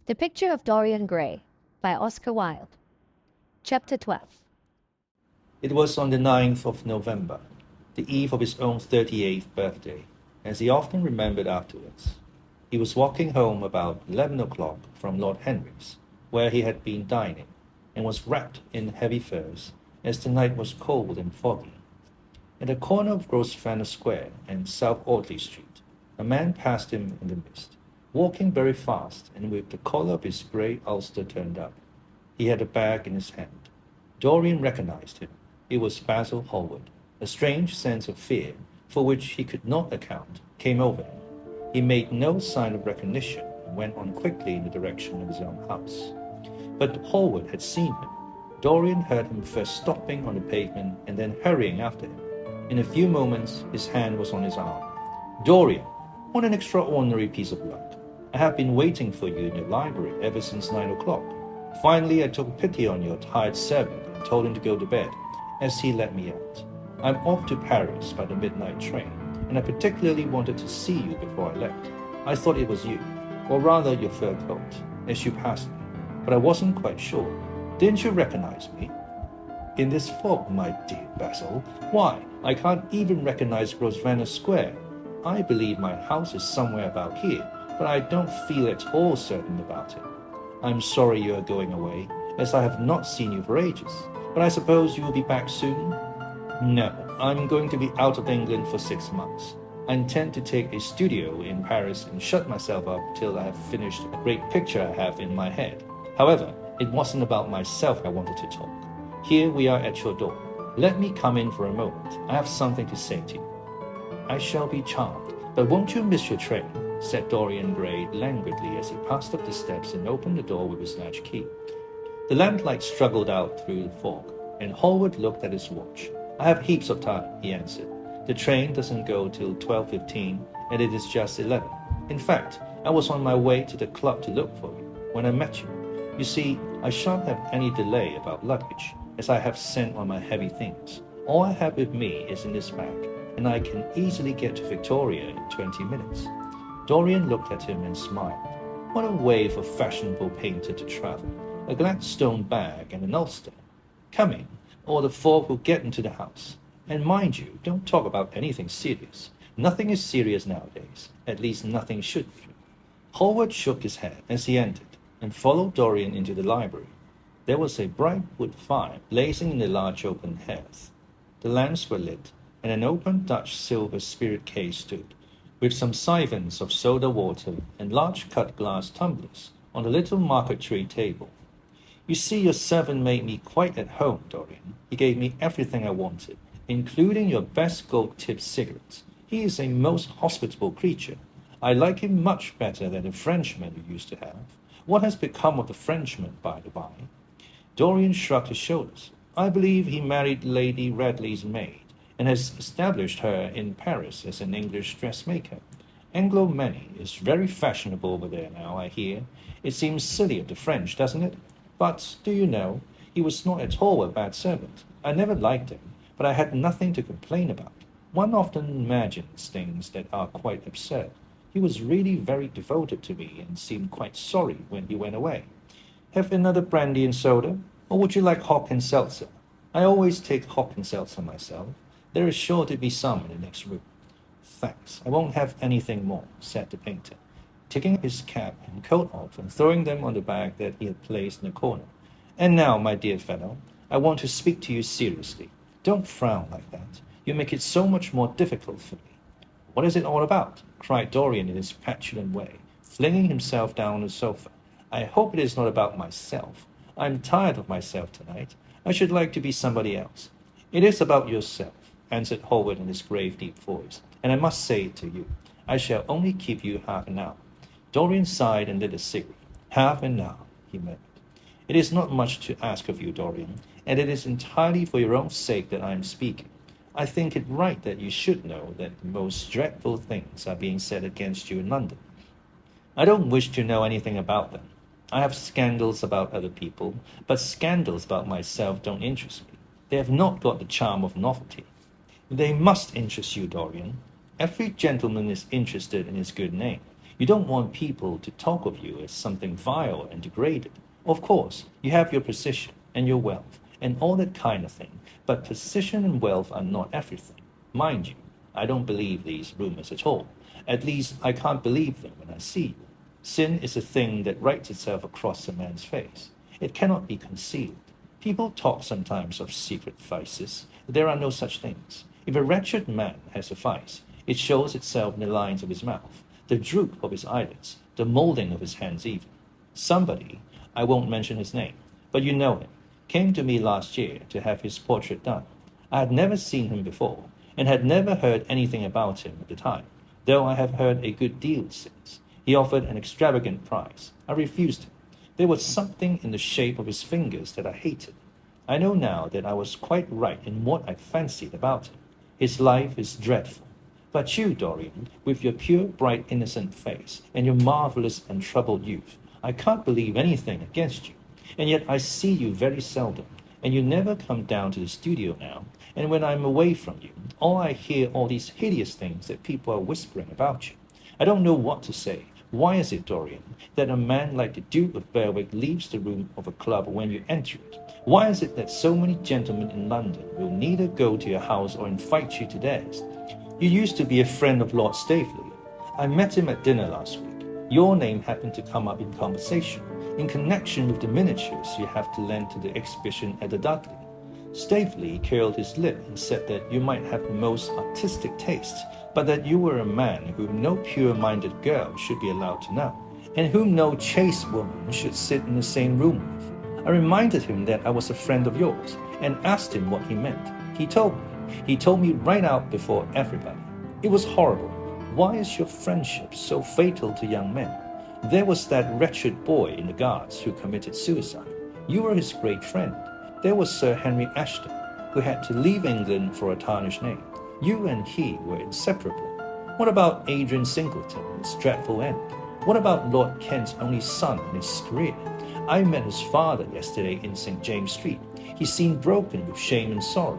The Picture of Dorian Gray by Oscar Wilde. Chapter 12. It was on the 9th of November, the eve of his own 38th birthday, as he often remembered afterwards. He was walking home about 11 o'clock from Lord Henry's, where he had been dining, and was wrapped in heavy furs, as the night was cold and foggy. At the corner of Grosvenor Square and South Audley Street, a man passed him in the mist, walking very fast and with the collar of his grey ulster turned up. He had a bag in his hand. Dorian recognized him. It was Basil Hallward. A strange sense of fear, for which he could not account, came over him. He made no sign of recognition and went on quickly in the direction of his own house. But Hallward had seen him. Dorian heard him first stopping on the pavement and then hurrying after him. In a few moments, his hand was on his arm. "Dorian, what an extraordinary piece of luck. I have been waiting for you in your library ever since 9 o'clock. Finally, I took pity on your tired servant and told him to go to bed, as he let me out. I'm off to Paris by the midnight train, and I particularly wanted to see you before I left. I thought it was you, or rather your fur coat, as you passed me, but I wasn't quite sure. Didn't you recognize me?" "In this fog, my dear Basil? Why, I can't even recognize Grosvenor Square. I believe my house is somewhere about here, but I don't feel at all certain about it. I'm sorry you are going away, as I have not seen you for ages, but I suppose you will be back soon?" "No, I'm going to be out of England for 6 months. I intend to take a studio in Paris and shut myself up till I have finished a great picture I have in my head. However, it wasn't about myself I wanted to talk. Here we are at your door. Let me come in for a moment. I have something to say to you." "I shall be charmed, but won't you miss your train?" said Dorian Gray languidly as he passed up the steps and opened the door with his latch key. The lamplight struggled out through the fog, and Hallward looked at his watch. "I have heaps of time," he answered. "The train doesn't go till 12:15, and it is just 11. In fact, I was on my way to the club to look for you, when I met you. You see, I shan't have any delay about luggage, as I have sent on my heavy things. All I have with me is in this bag, and I can easily get to Victoria in 20 minutes. Dorian looked at him and smiled. What a way for a fashionable painter to travel. A Gladstone bag and an ulster. "Come in, or the fog will get into the house. And mind you, don't talk about anything serious. Nothing is serious nowadays. At least nothing should be." Hallward shook his head as he entered, and followed Dorian into the library. There was a bright wood fire blazing in the large open hearth. The lamps were lit, and an open Dutch silver spirit case stood, with some siphons of soda water and large cut-glass tumblers on the little marquetry table. "You see, your servant made me quite at home, Dorian. He gave me everything I wanted, including your best gold-tipped cigarettes. He is a most hospitable creature. I like him much better than the Frenchman you used to have. What has become of the Frenchman, by the by?" Dorian shrugged his shoulders. "I believe he married Lady Radley's maid, and has established her in Paris as an English dressmaker. Anglomanie is very fashionable over there now, I hear. It seems silly of the French, doesn't it? But, do you know, he was not at all a bad servant. I never liked him, but I had nothing to complain about. One often imagines things that are quite absurd. He was really very devoted to me and seemed quite sorry when he went away. Have another brandy and soda, or would you like hock and seltzer? I always take hock and seltzer myself. There is sure to be some in the next room." "Thanks, I won't have anything more," said the painter, taking his cap and coat off and throwing them on the bag that he had placed in the corner. "And now, my dear fellow, I want to speak to you seriously. Don't frown like that. You make it so much more difficult for me." "What is it all about?" cried Dorian in his petulant way, flinging himself down on the sofa. "I hope it is not about myself. I'm tired of myself tonight. I should like to be somebody else." "It is about yourself," answered Hallward in his grave, deep voice, "and I must say it to you. I shall only keep you half an hour." Dorian sighed and lit a cigarette. "Half an hour," he murmured. "It is not much to ask of you, Dorian, and it is entirely for your own sake that I am speaking. I think it right that you should know that the most dreadful things are being said against you in London. I don't wish to know anything about them. I have scandals about other people, but scandals about myself don't interest me. They have not got the charm of novelty." "They must interest you, Dorian. Every gentleman is interested in his good name. You don't want people to talk of you as something vile and degraded. Of course, you have your position and your wealth and all that kind of thing, but position and wealth are not everything. Mind you, I don't believe these rumors at all. At least, I can't believe them when I see you. Sin is a thing that writes itself across a man's face. It cannot be concealed. People talk sometimes of secret vices. There are no such things. If a wretched man has a vice, it shows itself in the lines of his mouth, the droop of his eyelids, the molding of his hands even. Somebody, I won't mention his name, but you know him, came to me last year to have his portrait done. I had never seen him before, and had never heard anything about him at the time, though I have heard a good deal since. He offered an extravagant price. I refused him. There was something in the shape of his fingers that I hated. I know now that I was quite right in what I fancied about him. His life is dreadful. But you, Dorian, with your pure, bright, innocent face, and your marvelous and troubled youth, I can't believe anything against you. And yet I see you very seldom, and you never come down to the studio now, and when I'm away from you, I hear all these hideous things that people are whispering about you. I don't know what to say. Why is it, Dorian, that a man like the Duke of Berwick leaves the room of a club when you enter it? Why is it that so many gentlemen in London will neither go to your house or invite you to theirs? You used to be a friend of Lord Staveley. I met him at dinner last week. Your name happened to come up in conversation, in connection with the miniatures you have to lend to the exhibition at the Dudley. Staveley curled his lip and said that you might have the most artistic tastes, but that you were a man whom no pure-minded girl should be allowed to know, and whom no chaste woman should sit in the same room with. I reminded him that I was a friend of yours, and asked him what he meant. He told me right out before everybody. It was horrible. Why is your friendship so fatal to young men? There was that wretched boy in the Guards who committed suicide. You were his great friend. There was Sir Henry Ashton, who had to leave England for a tarnished name. You and he were inseparable. What about Adrian Singleton and his dreadful end? What about Lord Kent's only son and his career? I met his father yesterday in St. James Street. He seemed broken with shame and sorrow.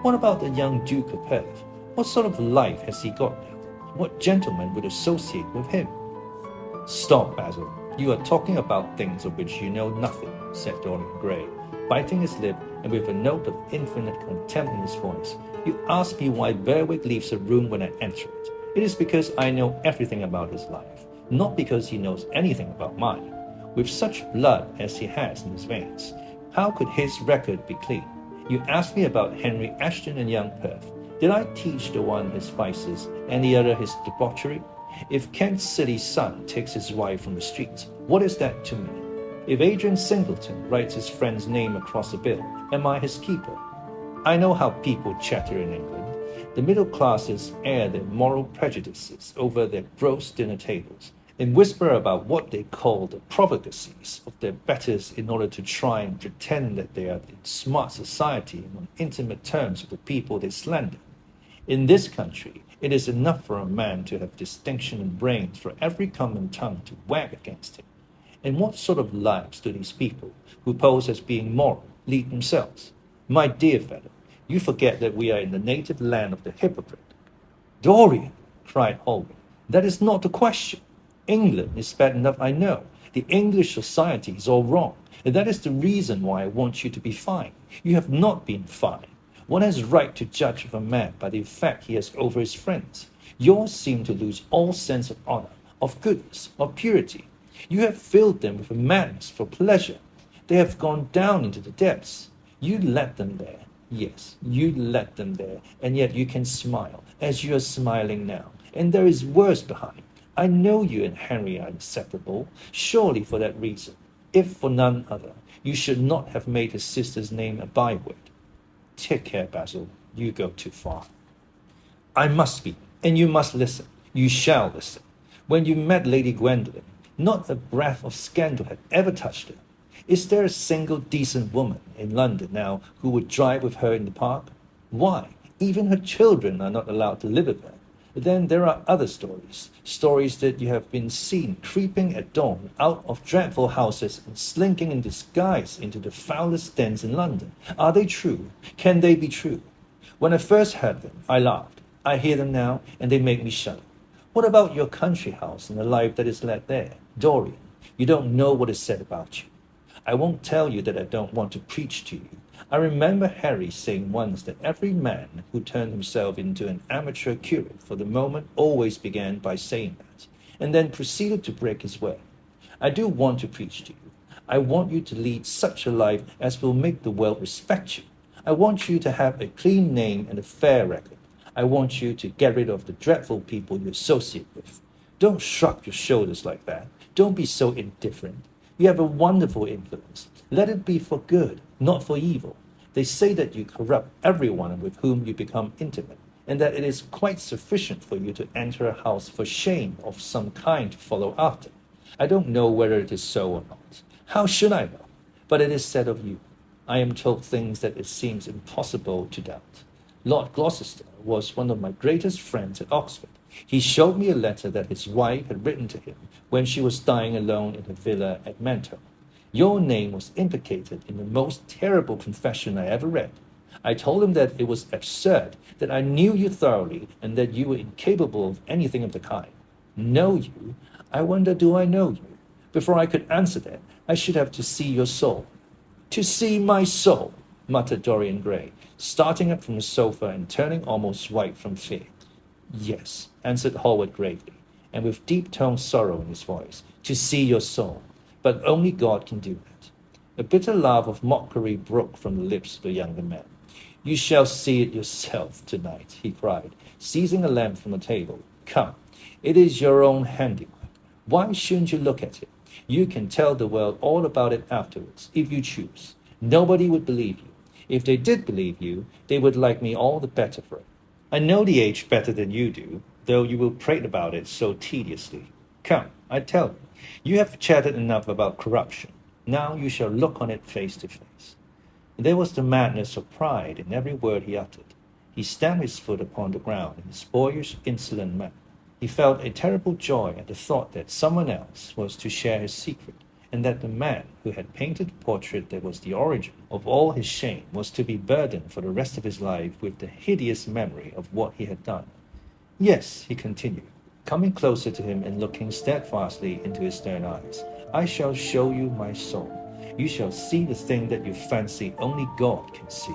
What about the young Duke of Perth? What sort of life has he got now? What gentleman would associate with him? Stop, Basil. You are talking about things of which you know nothing, said Dorian Gray, biting his lip and with a note of infinite contempt in his voice. You ask me why Berwick leaves a room when I enter it. It is because I know everything about his life, not because he knows anything about mine. With such blood as he has in his veins, how could his record be clean? You ask me about Henry Ashton and young Perth. Did I teach the one his vices and the other his debauchery? If Kent's silly son takes his wife from the streets, what is that to me? If Adrian Singleton writes his friend's name across a bill, am I his keeper? I know how people chatter in England. The middle classes air their moral prejudices over their gross dinner tables and whisper about what they call the profligacies of their betters in order to try and pretend that they are in smart society and on intimate terms with the people they slander. In this country, it is enough for a man to have distinction and brains for every common tongue to wag against him. And what sort of lives do these people, who pose as being moral, lead themselves? My dear fellow, you forget that we are in the native land of the hypocrite. Dorian, cried Holmes, that is not the question. England is bad enough, I know. The English society is all wrong, and that is the reason why I want you to be fine. You have not been fine. One has right to judge of a man by the effect he has over his friends. Yours seem to lose all sense of honor, of goodness, of purity. You have filled them with a madness for pleasure. They have gone down into the depths. You let them there. Yes, you let them there, and yet you can smile, as you are smiling now, and there is worse behind. I know you and Henry are inseparable, surely for that reason. If for none other, you should not have made his sister's name a byword. Take care, Basil, you go too far. I must speak, and you must listen. You shall listen. When you met Lady Gwendolen, not a breath of scandal had ever touched her. Is there a single decent woman in London now who would drive with her in the park? Why, even her children are not allowed to live with her. Then there are other stories that you have been seen creeping at dawn out of dreadful houses and slinking in disguise into the foulest dens in London. Are they true? Can they be true? When I first heard them, I laughed. I hear them now, and they make me shudder. What about your country house and the life that is led there? Dorian, you don't know what is said about you. I won't tell you that I don't want to preach to you. I remember Harry saying once that every man who turned himself into an amateur curate for the moment always began by saying that, and then proceeded to break his word. I do want to preach to you. I want you to lead such a life as will make the world respect you. I want you to have a clean name and a fair record. I want you to get rid of the dreadful people you associate with. Don't shrug your shoulders like that. Don't be so indifferent. You have a wonderful influence. Let it be for good, not for evil. They say that you corrupt everyone with whom you become intimate, and that it is quite sufficient for you to enter a house for shame of some kind to follow after. I don't know whether it is so or not. How should I know? But it is said of you. I am told things that it seems impossible to doubt. Lord Gloucester was one of my greatest friends at Oxford. He showed me a letter that his wife had written to him when she was dying alone in her villa at Mentone. Your name was implicated in the most terrible confession I ever read. I told him that it was absurd, that I knew you thoroughly, and that you were incapable of anything of the kind. Know you? I wonder, do I know you? Before I could answer that, I should have to see your soul. To see my soul, muttered Dorian Gray, starting up from the sofa and turning almost white from fear. Yes, answered Hallward gravely, and with deep-toned sorrow in his voice, to see your soul. But only God can do that. A bitter laugh of mockery broke from the lips of the younger man. You shall see it yourself tonight, he cried, seizing a lamp from a table. Come, it is your own handiwork. Why shouldn't you look at it? You can tell the world all about it afterwards, if you choose. Nobody would believe you. If they did believe you, they would like me all the better for it. I know the age better than you do, though you will prate about it so tediously. Come, I tell you, you have chatted enough about corruption. Now you shall look on it face to face. There was the madness of pride in every word he uttered. He stamped his foot upon the ground in his boyish, insolent manner. He felt a terrible joy at the thought that someone else was to share his secret, and that the man who had painted the portrait that was the origin of all his shame was to be burdened for the rest of his life with the hideous memory of what he had done. Yes, he continued, coming closer to him and looking steadfastly into his stern eyes, I shall show you my soul. You shall see the thing that you fancy only God can see.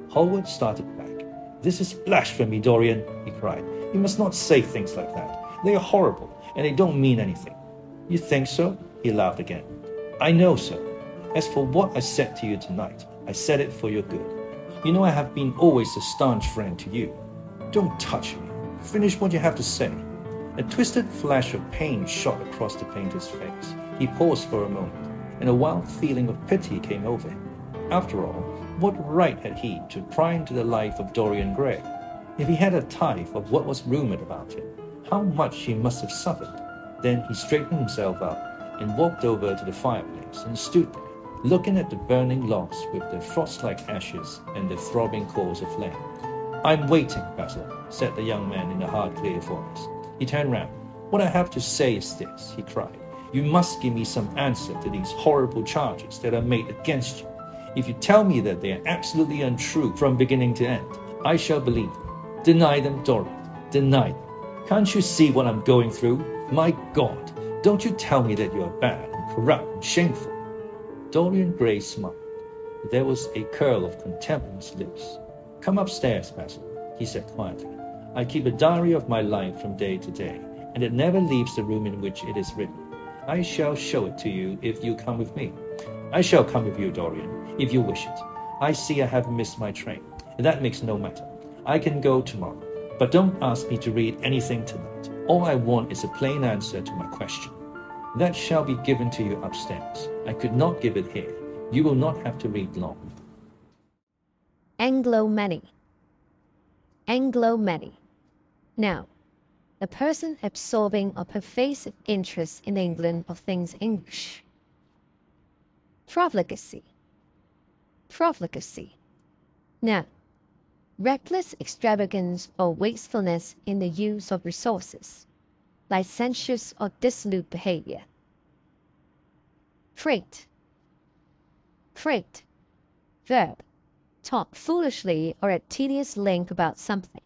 Hallward started back. This is blasphemy, Dorian, he cried. You must not say things like that. They are horrible, and they don't mean anything. You think so? He laughed again. I know so. As for what I said to you tonight, I said it for your good. You know I have been always a staunch friend to you. Don't touch me. Finish what you have to say. A twisted flash of pain shot across the painter's face. He paused for a moment, and a wild feeling of pity came over him. After all, what right had he to pry into the life of Dorian Gray? If he had a tithe of what was rumored about him, how much he must have suffered. Then he straightened himself up and walked over to the fireplace and stood there, looking at the burning logs with their frost-like ashes and the throbbing coals of flame. I'm waiting, Basil, said the young man in a hard, clear voice. He turned round. What I have to say is this, he cried. You must give me some answer to these horrible charges that are made against you. If you tell me that they are absolutely untrue from beginning to end, I shall believe you. Deny them, Dorian. Deny them. Can't you see what I'm going through? My God, don't you tell me that you are bad and corrupt and shameful. Dorian Gray smiled. There was a curl of contempt on his lips. Come upstairs, Basil, he said quietly. I keep a diary of my life from day to day, and it never leaves the room in which it is written. I shall show it to you if you come with me. I shall come with you, Dorian, if you wish it. I see I have missed my train. That makes no matter. I can go tomorrow. But don't ask me to read anything tonight. All I want is a plain answer to my question. That shall be given to you upstairs. I could not give it here. You will not have to read long. Anglomanie. Anglomanie. Now, a person absorbing or pervasive interest in England of things English. Profligacy. Profligacy. Now, reckless extravagance or wastefulness in the use of resources, licentious or dissolute behavior. Prate. Prate. Verb. Talk foolishly or at tedious length about something.